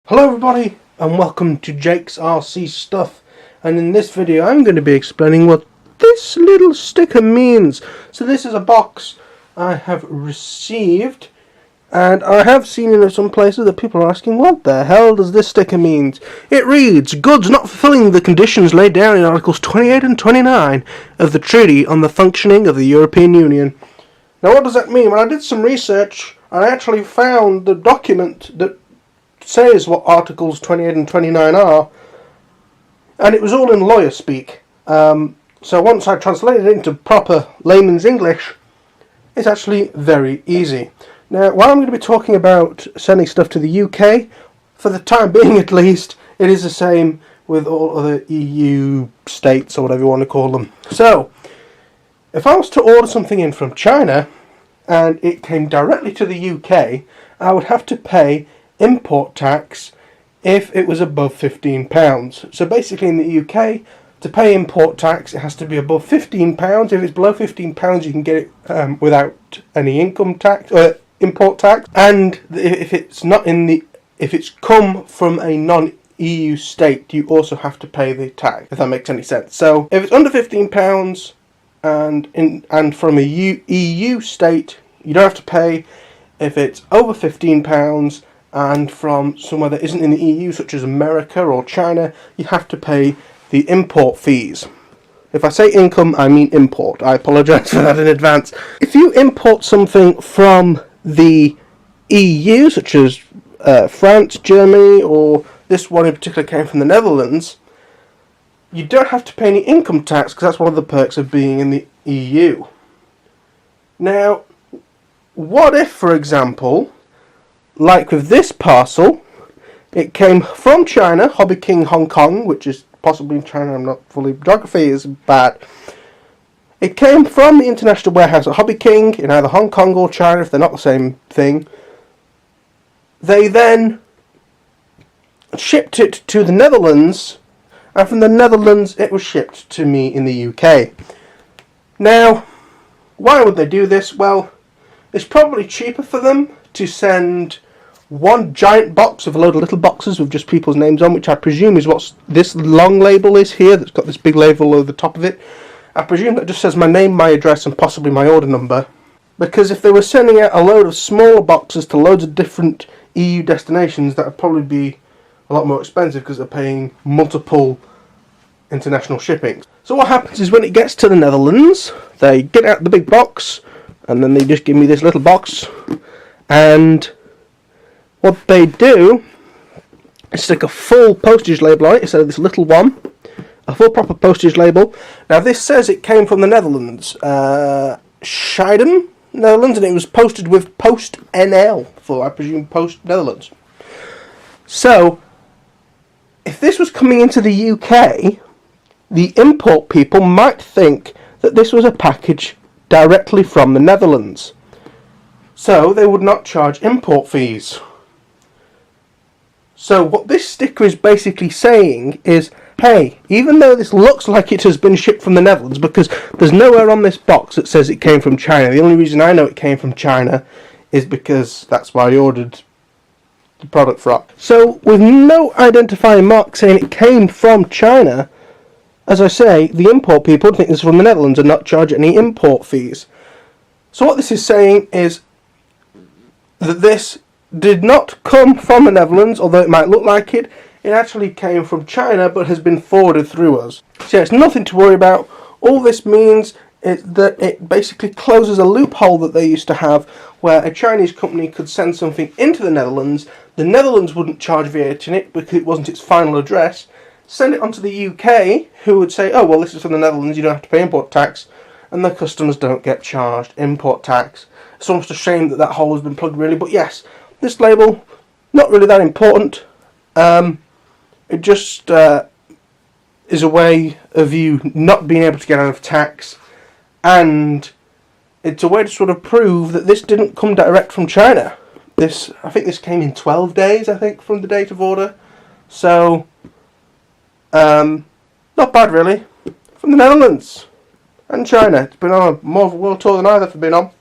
Hello everybody and welcome to Jake's RC Stuff, and in this video I'm going to be explaining what this little sticker means. So this is a box I have received, and I have seen in some places that people are asking, what the hell does this sticker mean? It reads, goods not fulfilling the conditions laid down in Articles 28 and 29 of the Treaty on the Functioning of the European Union. Now what does that mean? Well, I did some research and I actually found the document that says what Articles 28 and 29 are, and it was all in lawyer speak. So once I translated it into proper layman's English, it's actually very easy. Now, while I'm going to be talking about sending stuff to the UK, for the time being at least, it is the same with all other EU states, or whatever you want to call them. So, if I was to order something in from China, and it came directly to the UK, I would have to pay import tax if it was above £15. So basically in the UK, to pay import tax it has to be above £15. If it's below £15 you can get it without any income tax or import tax, and if it's not if it's come from a non-EU state, you also have to pay the tax, if that makes any sense. So if it's under £15 and from a EU state, you don't have to pay. If it's over £15 and from somewhere that isn't in the EU, such as America or China, you have to pay the import fees. If I say income, I mean import. I apologise for that in advance. If you import something from the EU, such as France, Germany, or this one in particular came from the Netherlands, you don't have to pay any income tax, because that's one of the perks of being in the EU. Now, what if, for example, like with this parcel, it came from China, Hobby King, Hong Kong, which is possibly in China, I'm not fully, geography is bad. It came from the international warehouse at Hobby King in either Hong Kong or China, if they're not the same thing. They then shipped it to the Netherlands, and from the Netherlands it was shipped to me in the UK. Now, why would they do this? Well, it's probably cheaper for them to send one giant box with a load of little boxes with just people's names on, which I presume is what this long label is here, that's got this big label over the top of it. I presume that just says my name, my address, and possibly my order number. Because if they were sending out a load of smaller boxes to loads of different EU destinations, that would probably be a lot more expensive because they're paying multiple international shipping. So what happens is when it gets to the Netherlands, they get out the big box, and then they just give me this little box, and what they do is stick a full postage label on it instead of this little one. A full proper postage label. Now this says it came from the Netherlands, Schiedam, Netherlands, and it was posted with Post NL for, I presume, Post Netherlands. So, if this was coming into the UK, the import people might think that this was a package directly from the Netherlands. So they would not charge import fees. So what this sticker is basically saying is, hey, even though this looks like it has been shipped from the Netherlands, because there's nowhere on this box that says it came from China. The only reason I know it came from China is because that's why I ordered the product from. So with no identifying mark saying it came from China, as I say, the import people think this is from the Netherlands and not charge any import fees. So what this is saying is that this did not come from the Netherlands, although it might look like it. It actually came from China, but has been forwarded through us. So yeah, it's nothing to worry about. All this means is that it basically closes a loophole that they used to have, where a Chinese company could send something into the Netherlands wouldn't charge VAT in it because it wasn't its final address, send it onto the UK, who would say, oh, well, this is from the Netherlands, you don't have to pay import tax, and the customers don't get charged import tax. It's almost a shame that that hole has been plugged, really, but yes, this label, not really that important. It just is a way of you not being able to get out of tax, and it's a way to sort of prove that this didn't come direct from China. I think this came in 12 days, from the date of order. So, not bad really. From the Netherlands and China. It's been on more of a world tour than either have been on.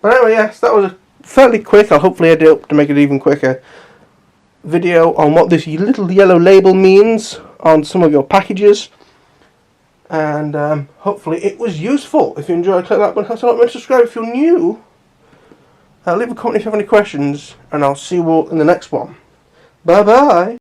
But anyway, yes, that was fairly quick. I'll hopefully edit it up to make it even quicker. video on what this little yellow label means on some of your packages, and hopefully it was useful. If you enjoyed, click that button, hit that button, subscribe if you're new. Leave a comment if you have any questions, and I'll see you all in the next one. Bye bye.